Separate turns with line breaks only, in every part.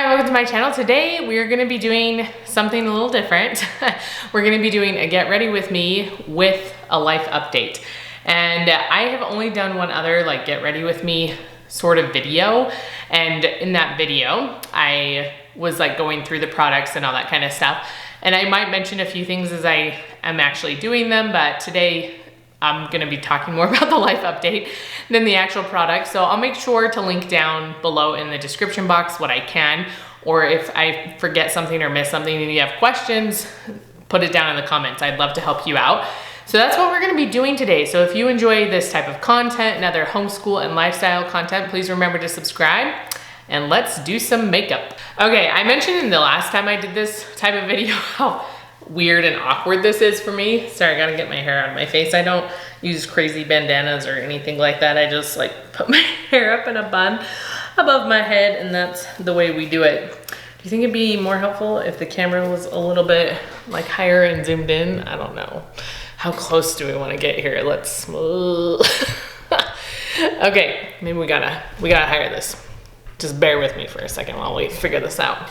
Hi, welcome to my channel. Today we are going to be doing something a little different. We're going to be doing a get ready with me with a life update. And I have only done one other like get ready with me sort of video. And in that video, I was like going through the products and all that kind of stuff. And I might mention a few things as I am actually doing them, but today I'm gonna be talking more about the life update than the actual product. So I'll make sure to link down below in the description box what I can, or if I forget something or miss something and you have questions, put it down in the comments. I'd love to help you out. So that's what we're gonna be doing today. So if you enjoy this type of content and other homeschool and lifestyle content, please remember to subscribe and let's do some makeup. Okay, I mentioned in the last time I did this type of video how weird and awkward this is for me. Sorry, I gotta get my hair out of my face. I don't use crazy bandanas or anything like that. I just like put my hair up in a bun above my head and that's the way we do it. Do you think it'd be more helpful if the camera was a little bit like higher and zoomed in? I don't know. How close do we want to get here? Let's, okay, maybe we gotta hire this. Just bear with me for a second while we figure this out.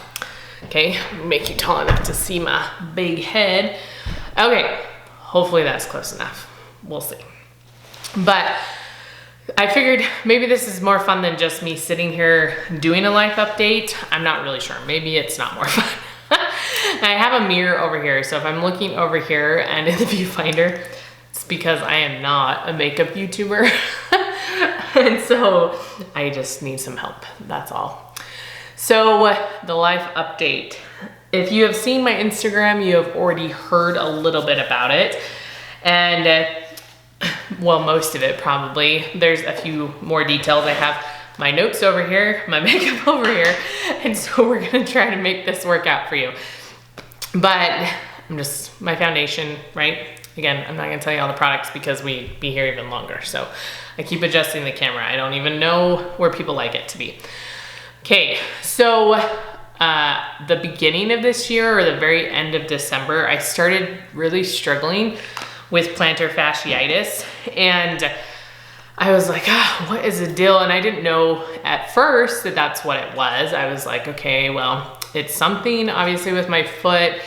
Okay, make you tall enough to see my big head. Okay, hopefully that's close enough. We'll see. But I figured maybe this is more fun than just me sitting here doing a life update. I'm not really sure. Maybe it's not more fun. I have a mirror over here, so if I'm looking over here and in the viewfinder, it's because I am not a makeup YouTuber. And so I just need some help, that's all. So the life update. If you have seen my Instagram, you have already heard a little bit about it. And well, most of it probably. There's a few more details. I have my notes over here, my makeup over here. And so we're gonna try to make this work out for you. But my foundation, right? Again, I'm not gonna tell you all the products because we'd be here even longer. So I keep adjusting the camera. I don't even know where people like it to be. Okay, so the beginning of this year or the very end of December, I started really struggling with plantar fasciitis. And I was like, what is the deal? And I didn't know at first that that's what it was. I was like, okay, well, it's something obviously with my foot.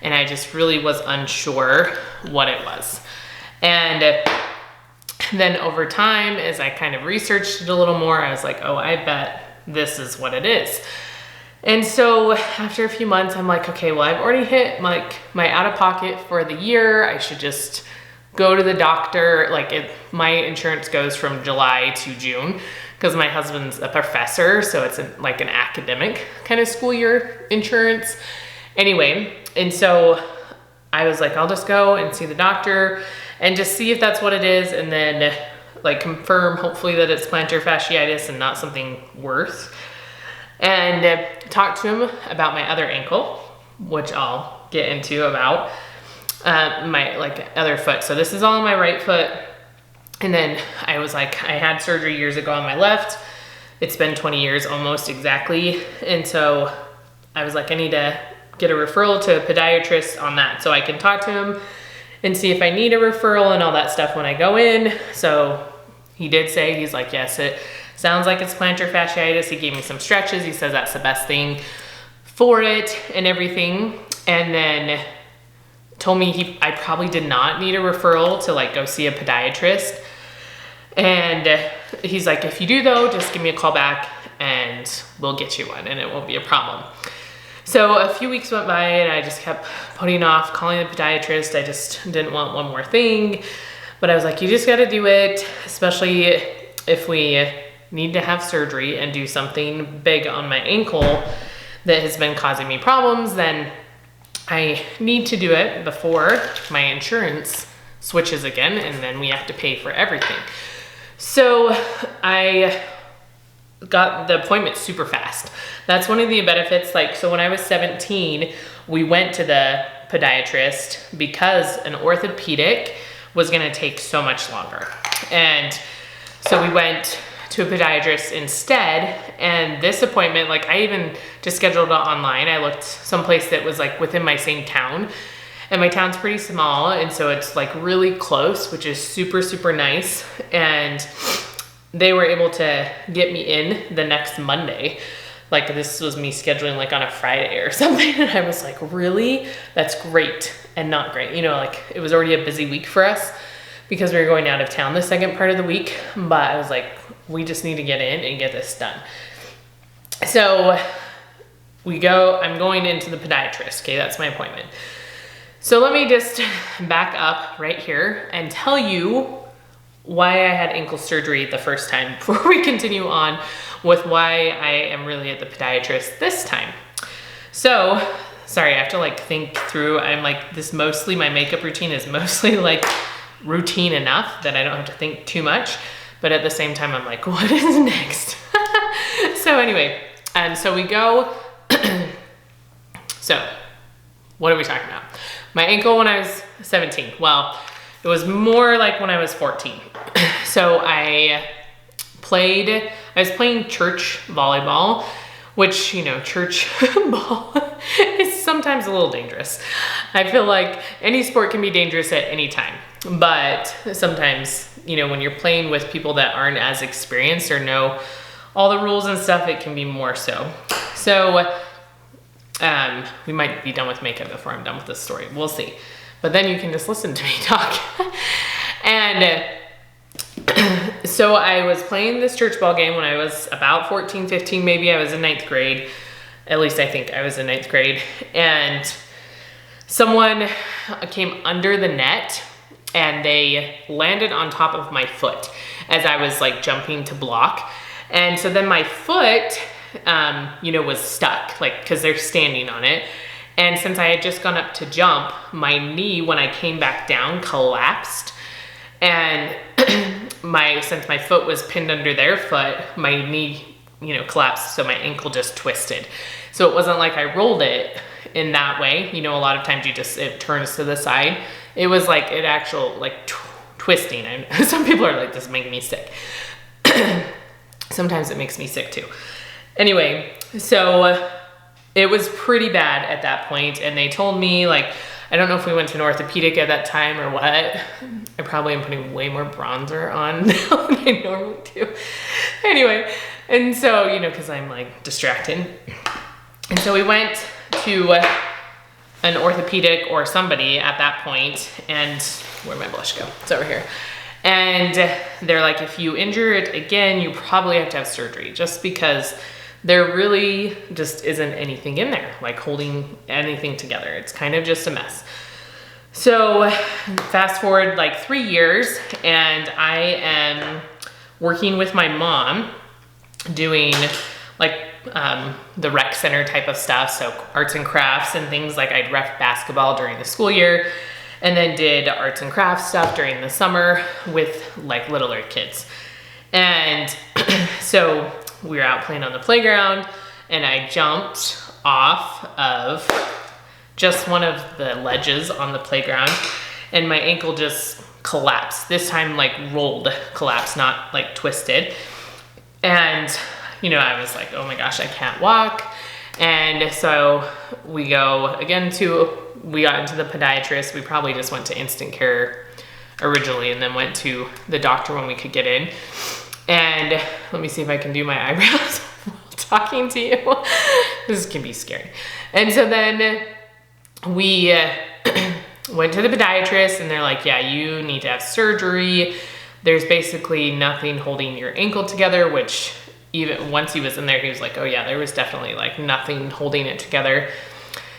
And I just really was unsure what it was. And then over time, as I kind of researched it a little more, I was like, oh, I bet this is what it is. And so after a few months, I'm like, okay, well, I've already hit like my out-of-pocket for the year. I should just go to the doctor. Like my insurance goes from July to June because my husband's a professor. So it's like an academic kind of school year insurance. Anyway, and so I was like, I'll just go and see the doctor and just see if that's what it is. And then like confirm hopefully that it's plantar fasciitis and not something worse. And talk to him about my other ankle, which I'll get into about my like other foot. So this is all on my right foot. And then I was like, I had surgery years ago on my left. It's been 20 years almost exactly. And so I was like, I need to get a referral to a podiatrist on that so I can talk to him and see if I need a referral and all that stuff when I go in. So he did say, he's like, yes, it sounds like it's plantar fasciitis. He gave me some stretches. He says that's the best thing for it and everything. And then told me I probably did not need a referral to like go see a podiatrist. And he's like, if you do though, just give me a call back and we'll get you one and it won't be a problem. So a few weeks went by and I just kept putting off calling the podiatrist. I just didn't want one more thing. But I was like, you just gotta do it, especially if we need to have surgery and do something big on my ankle that has been causing me problems, then I need to do it before my insurance switches again and then we have to pay for everything. So I got the appointment super fast. That's one of the benefits. Like, so when I was 17, we went to the podiatrist because an orthopedic was gonna take so much longer. And so we went to a podiatrist instead. And this appointment, like I even just scheduled it online. I looked someplace that was like within my same town. And my town's pretty small. And so it's like really close, which is super, super nice. And they were able to get me in the next Monday. Like this was me scheduling like on a Friday or something. And I was like, really? That's great and not great. You know, like it was already a busy week for us because we were going out of town the second part of the week. But I was like, we just need to get in and get this done. So I'm going into the podiatrist. Okay, that's my appointment. So let me just back up right here and tell you why I had ankle surgery the first time before we continue on with why I am really at the podiatrist this time. So, sorry, I have to like think through. I'm like my makeup routine is mostly like routine enough that I don't have to think too much. But at the same time, I'm like, what is next? So anyway, so we go. So what are we talking about? My ankle when I was 17. Well, it was more like when I was 14. So I was playing church volleyball, which, you know, church ball is sometimes a little dangerous. I feel like any sport can be dangerous at any time, but sometimes, you know, when you're playing with people that aren't as experienced or know all the rules and stuff, it can be more so. So we might be done with makeup before I'm done with this story. We'll see. But then you can just listen to me talk. And so I was playing this church ball game when I was about 14, 15, maybe. I was in 9th grade. At least I think I was in 9th grade. And someone came under the net and they landed on top of my foot as I was like jumping to block. And so then my foot, you know, was stuck, like, cause they're standing on it. And since I had just gone up to jump, my knee, when I came back down, collapsed. And since my foot was pinned under their foot, my knee, you know, collapsed. So my ankle just twisted. So it wasn't like I rolled it in that way. You know, a lot of times it turns to the side. It was like twisting. Some people are like, this is making me sick. Sometimes it makes me sick too. Anyway, so it was pretty bad at that point. And they told me, like, I don't know if we went to an orthopedic at that time or what. I probably am putting way more bronzer on now than I normally do. Anyway, and so, you know, because I'm like distracted. And so we went to an orthopedic or somebody at that point, and where'd my blush go? It's over here. And they're like, if you injure it again, you probably have to have surgery, just because there really just isn't anything in there, like holding anything together. It's kind of just a mess. So fast forward like 3 years, and I am working with my mom doing like the rec center type of stuff. So arts and crafts and things, like I'd ref basketball during the school year, and then did arts and crafts stuff during the summer with like littler kids. And so we were out playing on the playground, and I jumped off of just one of the ledges on the playground, and my ankle just collapsed. This time like rolled, collapsed, not like twisted. And, you know, I was like, oh my gosh, I can't walk. And so we got into the podiatrist. We probably just went to instant care originally and then went to the doctor when we could get in. And let me see if I can do my eyebrows while talking to you. This can be scary. And so then we went to the podiatrist, and they're like, yeah, you need to have surgery. There's basically nothing holding your ankle together, which even once he was in there, he was like, oh yeah, there was definitely like nothing holding it together.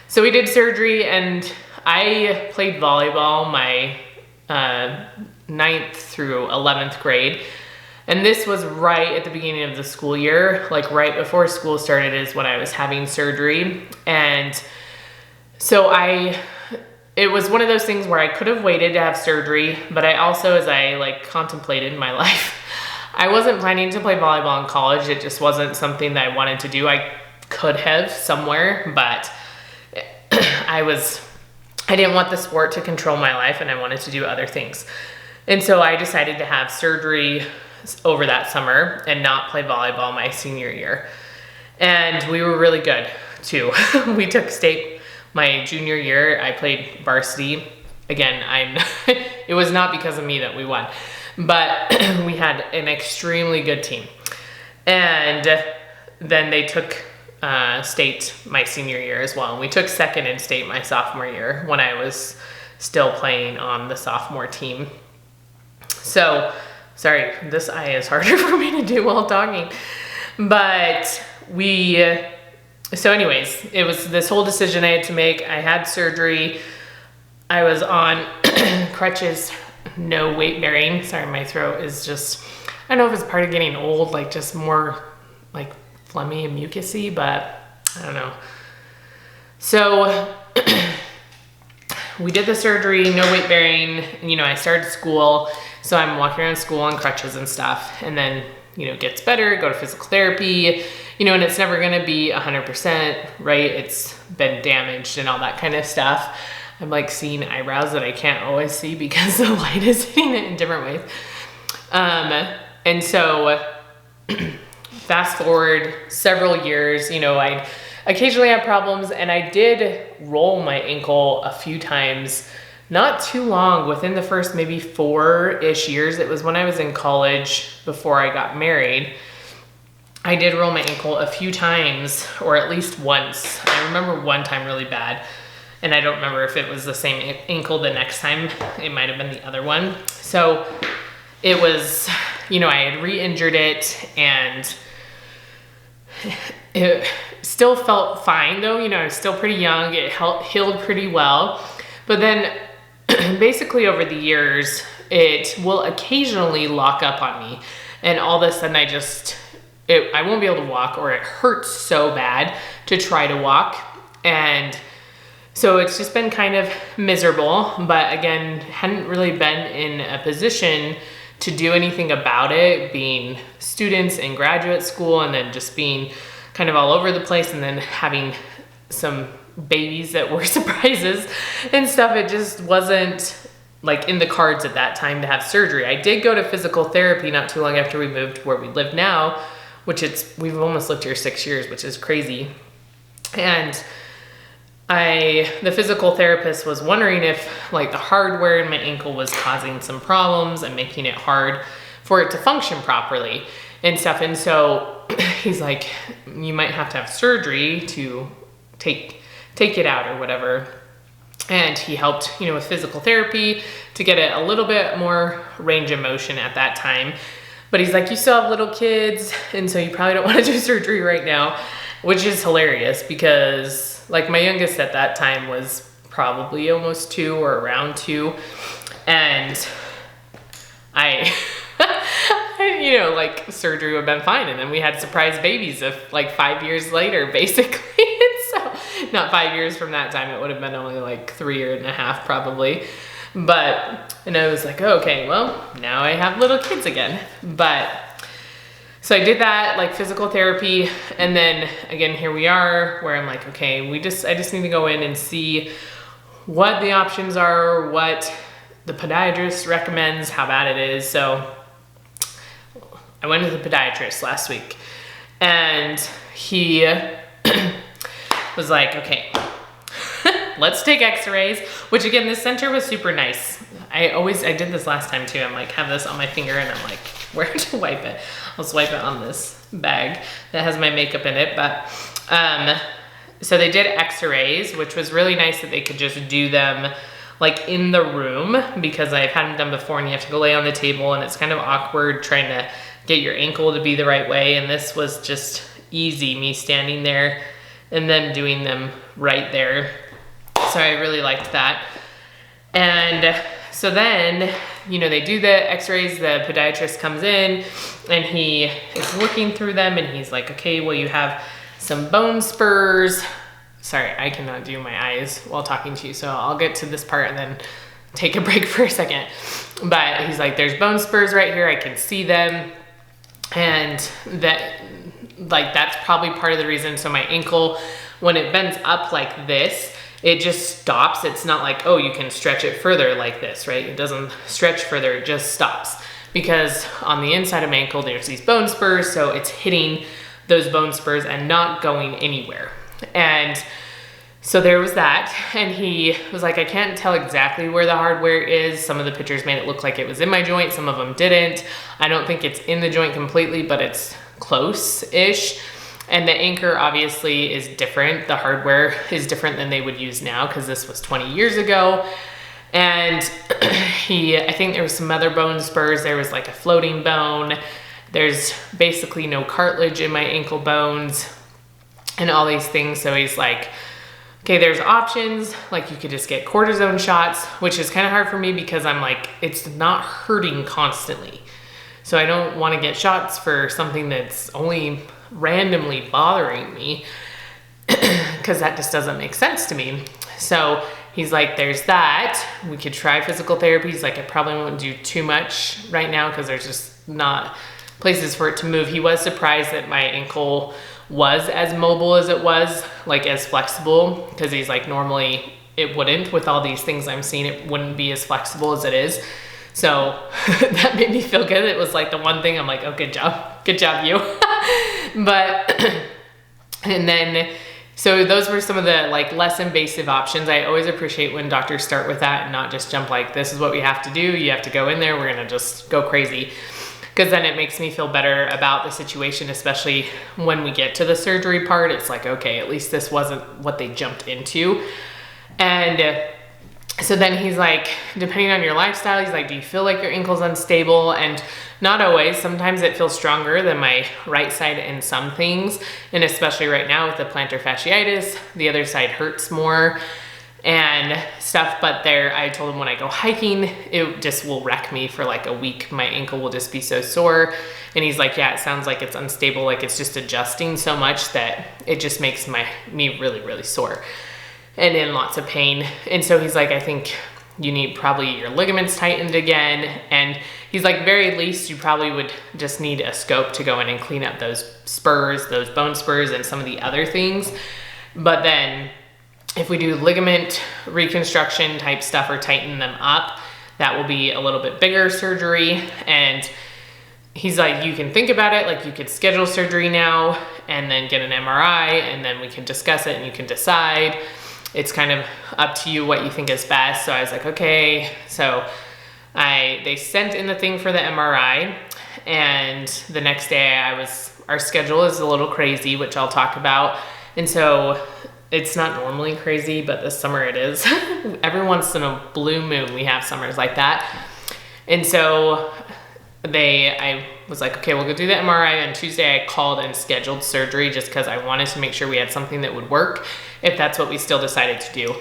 So we did surgery, and I played volleyball my 9th through 11th grade. And this was right at the beginning of the school year, like right before school started is when I was having surgery. And so it was one of those things where I could have waited to have surgery, but I also, as I like contemplated my life, I wasn't planning to play volleyball in college. It just wasn't something that I wanted to do. I could have somewhere, but I didn't want the sport to control my life, and I wanted to do other things. And so I decided to have surgery over that summer and not play volleyball my senior year. And we were really good too. We took state my junior year. I played varsity. Again, it was not because of me that we won, but we had an extremely good team. And then they took state my senior year as well. And we took second in state my sophomore year when I was still playing on the sophomore team. So, sorry, this eye is harder for me to do while talking. But so anyways, it was this whole decision I had to make. I had surgery. I was on crutches, no weight bearing. Sorry, my throat is just, I don't know if it's part of getting old, like just more like phlegmy and mucusy, but I don't know. So we did the surgery, no weight bearing, and, I started school. So I'm walking around school on crutches and stuff, and then, it gets better, go to physical therapy, and it's never gonna be 100%, right? It's been damaged and all that kind of stuff. I'm like seeing eyebrows that I can't always see because the light is hitting it in different ways. And so fast forward several years, I occasionally have problems, and I did roll my ankle a few times, not too long, within the first maybe 4-ish years. It was when I was in college before I got married. I did roll my ankle a few times, or at least once. I remember one time really bad, and I don't remember if it was the same ankle the next time. It might have been the other one. So it was, I had re-injured it, and it still felt fine though. I was still pretty young. It healed pretty well. But then basically over the years, it will occasionally lock up on me. And all of a sudden I won't be able to walk, or it hurts so bad to try to walk. And so it's just been kind of miserable, but again, hadn't really been in a position to do anything about it, being students in graduate school and then just being kind of all over the place, and then having some babies that were surprises and stuff. It just wasn't like in the cards at that time to have surgery. I did go to physical therapy not too long after we moved where we live now, we've almost lived here 6 years, which is crazy. And the physical therapist was wondering if like the hardware in my ankle was causing some problems and making it hard for it to function properly and stuff. And so he's like, you might have to have surgery to take it out or whatever. And he helped, with physical therapy to get it a little bit more range of motion at that time. But he's like, you still have little kids, and so you probably don't want to do surgery right now, which is hilarious because like my youngest at that time was probably almost 2 or around 2. And I, like surgery would have been fine. And then we had surprise babies of like 5 years later, basically. So not 5 years from that time, it would have been only like 3.5 probably. And I was like, oh, okay, well, now I have little kids again. So I did that, like physical therapy. And then again, here we are where I'm like, okay, I just need to go in and see what the options are, what the podiatrist recommends, how bad it is. So I went to the podiatrist last week, and he was like, okay, let's take x-rays, which again, this center was super nice. I did this last time too. I'm like, have this on my finger, and I'm like, where to wipe it? I'll swipe it on this bag that has my makeup in it. But so they did x-rays, which was really nice that they could just do them like in the room, because I've had them done before and you have to go lay on the table and it's kind of awkward trying to get your ankle to be the right way. And this was just easy, me standing there and them doing them right there. So I really liked that. And so then, they do the x-rays, the podiatrist comes in and he is looking through them and he's like, okay, well, you have some bone spurs. Sorry, I cannot do my eyes while talking to you, so I'll get to this part and then take a break for a second. But he's like, there's bone spurs right here, I can see them. And that's probably part of the reason. So my ankle, when it bends up like this, it just stops. It's not like, oh, you can stretch it further like this, right? It doesn't stretch further, it just stops. Because on the inside of my ankle, there's these bone spurs, so it's hitting those bone spurs and not going anywhere. And so there was that, and he was like, I can't tell exactly where the hardware is. Some of the pictures made it look like it was in my joint, some of them didn't. I don't think it's in the joint completely, but it's close-ish. And the anchor obviously is different. The hardware is different than they would use now because this was 20 years ago. And I think there was some other bone spurs. There was like a floating bone. There's basically no cartilage in my ankle bones and all these things. So he's like, okay, there's options. Like you could just get cortisone shots, which is kind of hard for me because I'm like, it's not hurting constantly. So I don't want to get shots for something that's only randomly bothering me because that just doesn't make sense to me. So he's like, there's that. We could try physical therapy. He's like, I probably won't do too much right now because there's just not places for it to move. He was surprised that my ankle was as mobile as it was, like as flexible, because he's like, normally it wouldn't. With all these things I'm seeing, it wouldn't be as flexible as it is. So that made me feel good. It was like the one thing I'm like, oh, good job you. But and then so those were some of the like less invasive options. I always appreciate when doctors start with that and not just jump like, this is what we have to do, you have to go in there, we're gonna just go crazy. Because then it makes me feel better about the situation, especially when we get to the surgery part. It's like, okay, at least this wasn't what they jumped into. And so then he's like, depending on your lifestyle, he's like, do you feel like your ankle's unstable? And not always. Sometimes it feels stronger than my right side in some things. And especially right now with the plantar fasciitis, the other side hurts more and stuff. But there, I told him when I go hiking, it just will wreck me for like a week. My ankle will just be so sore. And he's like, yeah, it sounds like it's unstable. Like it's just adjusting so much that it just makes me really, really sore and in lots of pain. And so he's like, I think you need probably your ligaments tightened again. And he's like, very least you probably would just need a scope to go in and clean up those spurs, those bone spurs and some of the other things. But then if we do ligament reconstruction type stuff or tighten them up, that will be a little bit bigger surgery. And he's like, you can think about it, like you could schedule surgery now and then get an MRI and then we can discuss it and you can decide. It's kind of up to you what you think is best. So I was like, okay. So they sent in the thing for the MRI and the next day our schedule is a little crazy, which I'll talk about. And so it's not normally crazy, but this summer it is. Every once in a blue moon, we have summers like that. And so I was like, okay, we'll go do the MRI. On Tuesday, I called and scheduled surgery just because I wanted to make sure we had something that would work if that's what we still decided to do.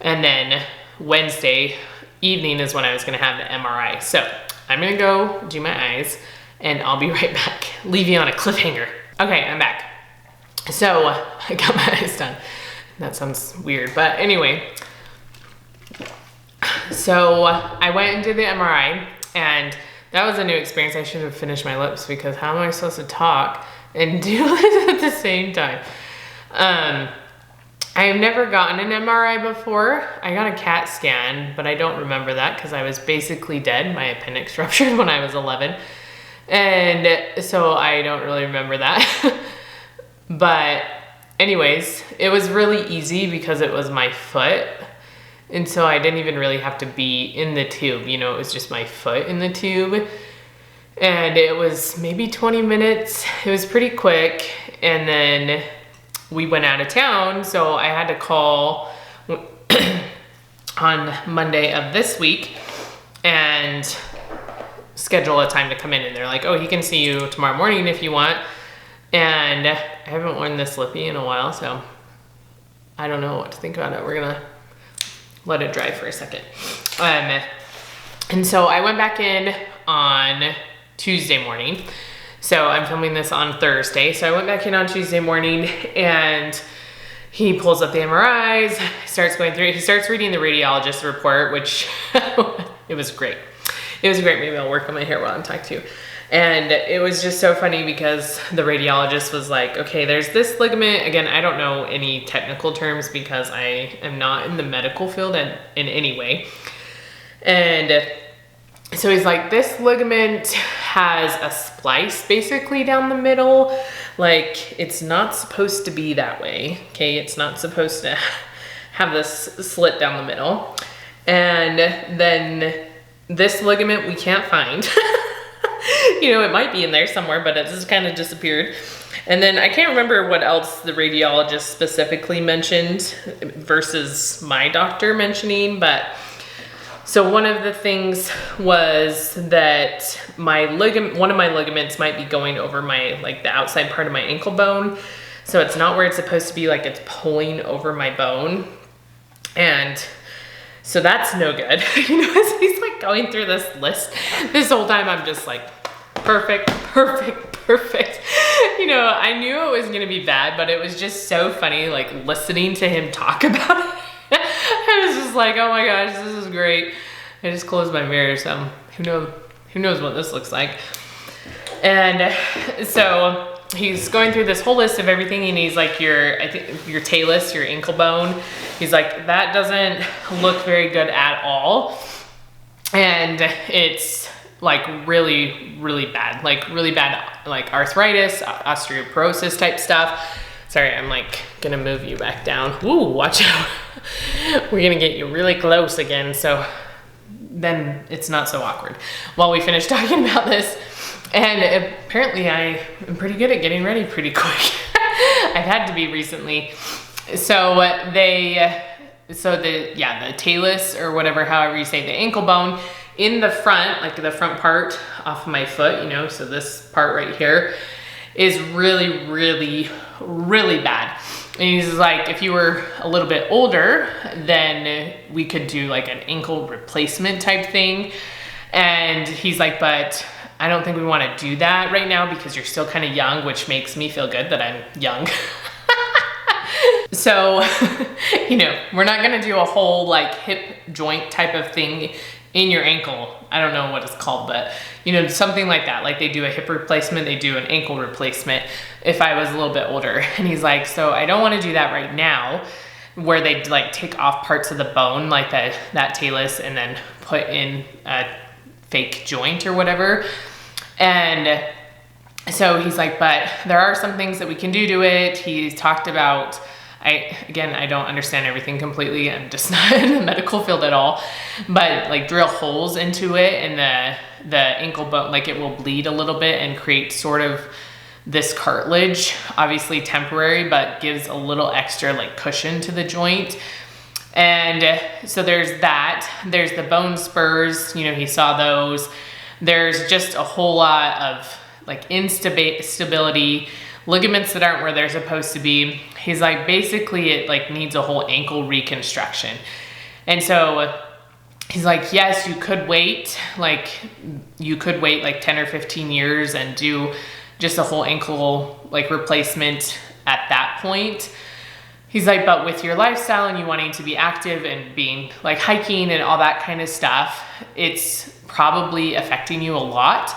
And then Wednesday evening is when I was gonna have the MRI. So I'm gonna go do my eyes and I'll be right back. Leave you on a cliffhanger. Okay, I'm back. So I got my eyes done. That sounds weird, but anyway. So I went and did the MRI and that was a new experience. I should have finished my lips because how am I supposed to talk and do it at the same time? I've never gotten an MRI before. I got a CAT scan, but I don't remember that because I was basically dead. My appendix ruptured when I was 11. And so I don't really remember that. But anyways, it was really easy because it was my foot. And so I didn't even really have to be in the tube, you know, it was just my foot in the tube. And it was maybe 20 minutes. It was pretty quick. And then we went out of town, so I had to call on Monday of this week and schedule a time to come in. And they're like, oh, he can see you tomorrow morning if you want. And I haven't worn this lippy in a while, so I don't know what to think about it. We're gonna let it dry for a second. And so I went back in on Tuesday morning. So I'm filming this on Thursday. So I went back in on Tuesday morning and he pulls up the MRIs, starts going through it. He starts reading the radiologist's report, which it was great. It was great. Maybe I'll work on my hair while I'm talking to you. And it was just so funny because the radiologist was like, okay, there's this ligament. Again, I don't know any technical terms because I am not in the medical field in any way. And so he's like, this ligament has a splice basically down the middle. Like it's not supposed to be that way. Okay, it's not supposed to have this slit down the middle. And then this ligament we can't find. You know, it might be in there somewhere, but it just kind of disappeared. And then I can't remember what else the radiologist specifically mentioned versus my doctor mentioning, but so one of the things was that one of my ligaments might be going over my, like the outside part of my ankle bone. So it's not where it's supposed to be, like it's pulling over my bone. And so that's no good. You know, as he's like going through this list, this whole time I'm just like, perfect, perfect, perfect. You know, I knew it was gonna be bad, but it was just so funny, like listening to him talk about it. I was just like, oh my gosh, this is great. I just closed my mirror, so who knows what this looks like. And so he's going through this whole list of everything, and he's like, I think your talus, your ankle bone, he's like, that doesn't look very good at all. And it's like really, really bad, like arthritis, osteoporosis type stuff. Sorry, I'm like gonna move you back down. Ooh, watch out. We're gonna get you really close again, so then it's not so awkward while we finish talking about this. And apparently I am pretty good at getting ready pretty quick. I've had to be recently. So the talus, or whatever, however you say, the ankle bone in the front, like the front part off of my foot, you know, so this part right here is really, really, really bad. And he's like, if you were a little bit older, then we could do like an ankle replacement type thing. And he's like, but I don't think we want to do that right now because you're still kind of young, which makes me feel good that I'm young. So, you know, we're not going to do a whole like hip joint type of thing in your ankle. I don't know what it's called, but you know, something like that. Like they do a hip replacement, they do an ankle replacement if I was a little bit older. And he's like, so I don't want to do that right now, where they like take off parts of the bone, like that talus, and then put in a fake joint or whatever. And so he's like, but there are some things that we can do to it. He talked about, I don't understand everything completely. I'm just not in the medical field at all, but like drill holes into it, and the ankle bone, like it will bleed a little bit and create sort of this cartilage, obviously temporary, but gives a little extra like cushion to the joint. And so there's that. There's the bone spurs, you know, he saw those. There's just a whole lot of like instability, ligaments that aren't where they're supposed to be. He's like, basically it like needs a whole ankle reconstruction. And so he's like, yes, you could wait like 10 or 15 years and do just a whole ankle like replacement at that point. He's like, but with your lifestyle and you wanting to be active and being like hiking and all that kind of stuff, it's probably affecting you a lot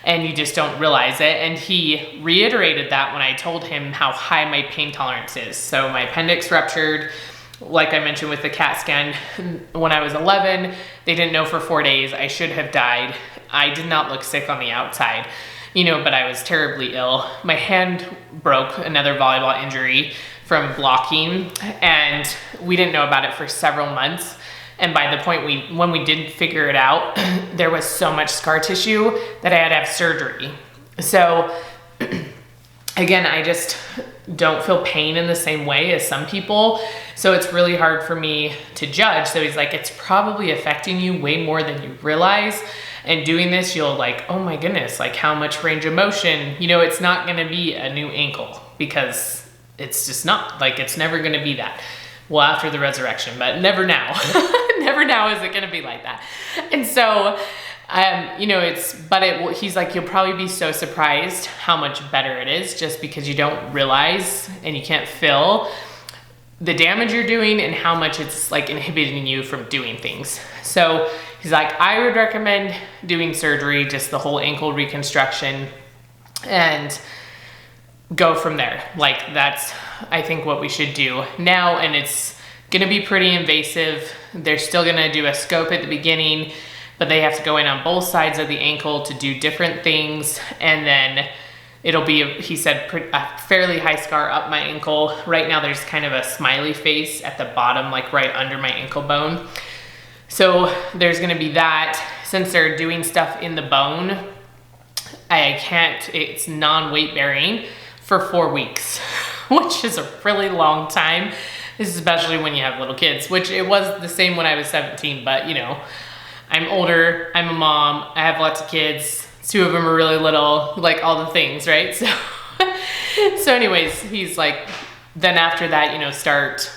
and you just don't realize it. And he reiterated that when I told him how high my pain tolerance is. So my appendix ruptured, like I mentioned with the CAT scan, when I was 11, they didn't know for 4 days. I should have died. I did not look sick on the outside, you know, but I was terribly ill. My hand broke, another volleyball injury from blocking, and we didn't know about it for several months. And by the point when we did figure it out, there was so much scar tissue that I had to have surgery. So again, I just don't feel pain in the same way as some people. So it's really hard for me to judge. So he's like, it's probably affecting you way more than you realize. And doing this, you'll like, oh my goodness, like how much range of motion, you know, it's not gonna be a new ankle because it's just not, like it's never gonna be that. Well, after the resurrection, but never now. Never now is it gonna be like that. And so, you know, he's like, you'll probably be so surprised how much better it is just because you don't realize and you can't feel the damage you're doing and how much it's like inhibiting you from doing things. So he's like, I would recommend doing surgery, just the whole ankle reconstruction, and go from there. Like that's, I think, what we should do now. And it's gonna be pretty invasive. They're still gonna do a scope at the beginning, but they have to go in on both sides of the ankle to do different things. And then it'll be, he said, a fairly high scar up my ankle. Right now there's kind of a smiley face at the bottom, like right under my ankle bone. So there's gonna be that. Since they're doing stuff in the bone, I can't, it's non-weight bearing for 4 weeks, which is a really long time, especially when you have little kids, which it was the same when I was 17, but you know, I'm older, I'm a mom, I have lots of kids, 2 of them are really little, like all the things, right? So, so anyways, he's like, then after that, you know, start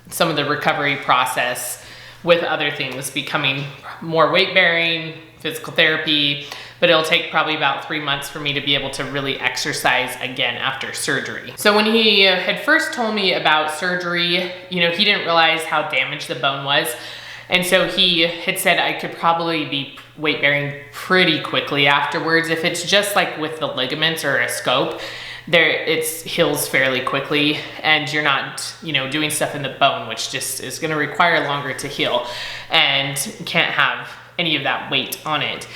some of the recovery process with other things, becoming more weight bearing, physical therapy, but it'll take probably about 3 months for me to be able to really exercise again after surgery. So when he had first told me about surgery, you know, he didn't realize how damaged the bone was. And so he had said I could probably be weight bearing pretty quickly afterwards. If it's just like with the ligaments or a scope, it heals fairly quickly, and you're not, you know, doing stuff in the bone, which just is gonna require longer to heal, and can't have any of that weight on it.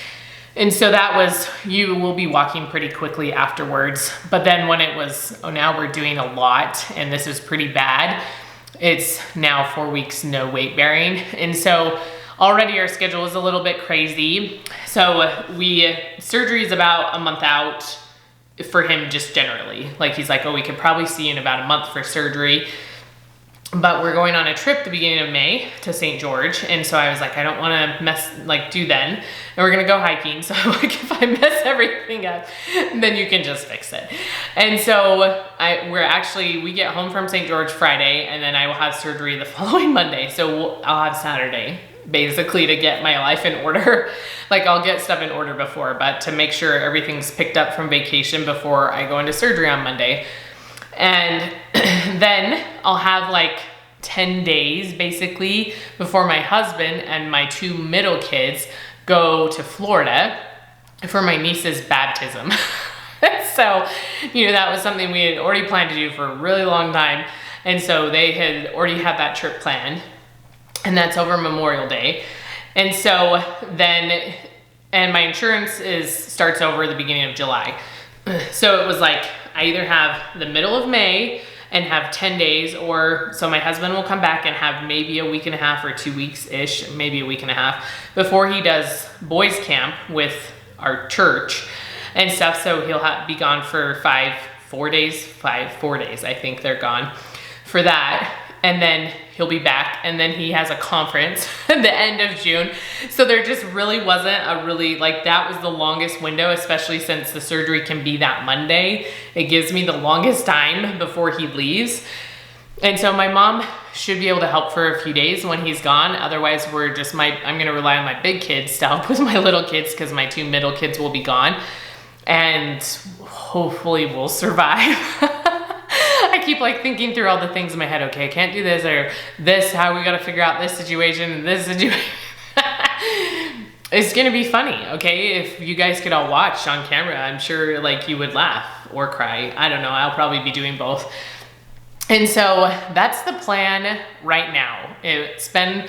And so that was, you will be walking pretty quickly afterwards. But then when it was, oh, now we're doing a lot and this is pretty bad, it's now 4 weeks no weight bearing. And so already our schedule is a little bit crazy. So surgery is about a month out for him just generally. Like he's like, oh, we could probably see you in about a month for surgery. But we're going on a trip the beginning of May to St. George. And so I was like, I don't want to do then. And we're going to go hiking. So like, if I mess everything up, then you can just fix it. And so we get home from St. George Friday, and then I will have surgery the following Monday. So I'll have Saturday basically to get my life in order. Like I'll get stuff in order before, but to make sure everything's picked up from vacation before I go into surgery on Monday. And then I'll have like 10 days basically before my husband and my 2 middle kids go to Florida for my niece's baptism. So, you know, that was something we had already planned to do for a really long time. And so they had already had that trip planned, and that's over Memorial Day. And so then, and my insurance starts over the beginning of July. So it was like, I either have the middle of May and have 10 days, or so my husband will come back and have maybe a week and a half or 2 weeks-ish, maybe a week and a half, before he does boys camp with our church and stuff. So he'll be gone for 4 days, I think they're gone for that. And then he'll be back, and then he has a conference at the end of June. So there just really wasn't that was the longest window, especially since the surgery can be that Monday. It gives me the longest time before he leaves. And so my mom should be able to help for a few days when he's gone. Otherwise, I'm gonna rely on my big kids to help with my little kids, because my 2 middle kids will be gone, and hopefully we'll survive. I keep like thinking through all the things in my head. Okay, I can't do this or this, how we gotta figure out this situation and this situation. It's gonna be funny, okay? If you guys could all watch on camera, I'm sure like you would laugh or cry. I don't know, I'll probably be doing both. And so that's the plan right now. It's been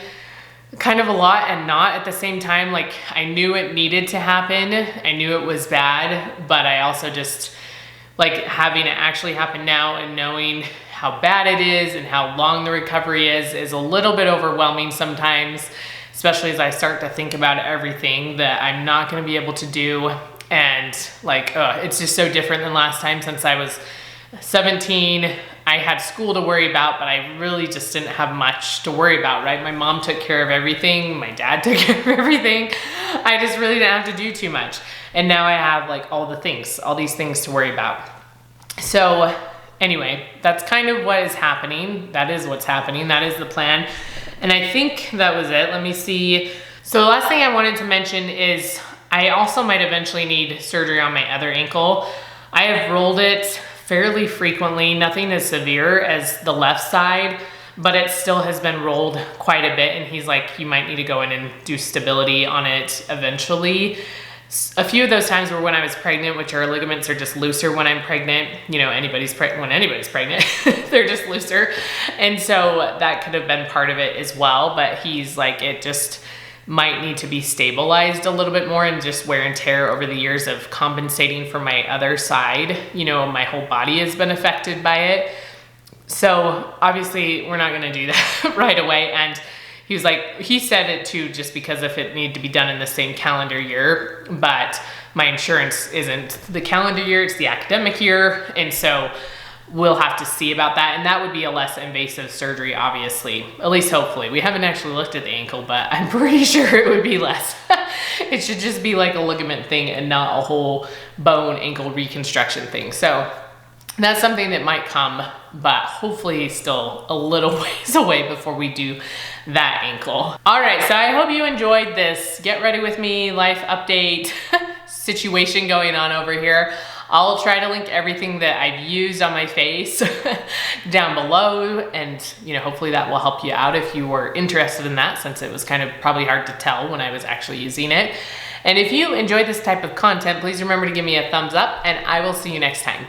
kind of a lot and not at the same time. Like I knew it needed to happen. I knew it was bad, but I also just like having it actually happen now and knowing how bad it is and how long the recovery is a little bit overwhelming sometimes, especially as I start to think about everything that I'm not gonna be able to do. And like, it's just so different than last time. Since I was 17, I had school to worry about, but I really just didn't have much to worry about, right? My mom took care of everything. My dad took care of everything. I just really didn't have to do too much. And now I have like all these things to worry about. So anyway, that's kind of what is happening. That is what's happening. That is the plan. And I think that was it. Let me see. So the last thing I wanted to mention is I also might eventually need surgery on my other ankle. I have rolled it fairly frequently, nothing as severe as the left side, but it still has been rolled quite a bit. And he's like, you might need to go in and do stability on it eventually. A few of those times were when I was pregnant, which our ligaments are just looser when I'm pregnant. You know, when anybody's pregnant, they're just looser. And so that could have been part of it as well. But he's like, it just might need to be stabilized a little bit more, and just wear and tear over the years of compensating for my other side. You know, my whole body has been affected by it. So obviously we're not gonna do that right away. And he was like, he said it too, just because if it needed to be done in the same calendar year, but my insurance isn't the calendar year, it's the academic year. And so we'll have to see about that. And that would be a less invasive surgery, obviously, at least hopefully. We haven't actually looked at the ankle, but I'm pretty sure it would be less. It should just be like a ligament thing and not a whole bone ankle reconstruction thing. So that's something that might come, but hopefully still a little ways away before we do that ankle. All right, so I hope you enjoyed this Get Ready With Me life update situation going on over here. I'll try to link everything that I've used on my face down below, and hopefully that will help you out if you were interested in that, since it was kind of probably hard to tell when I was actually using it. And if you enjoyed this type of content, please remember to give me a thumbs up, and I will see you next time.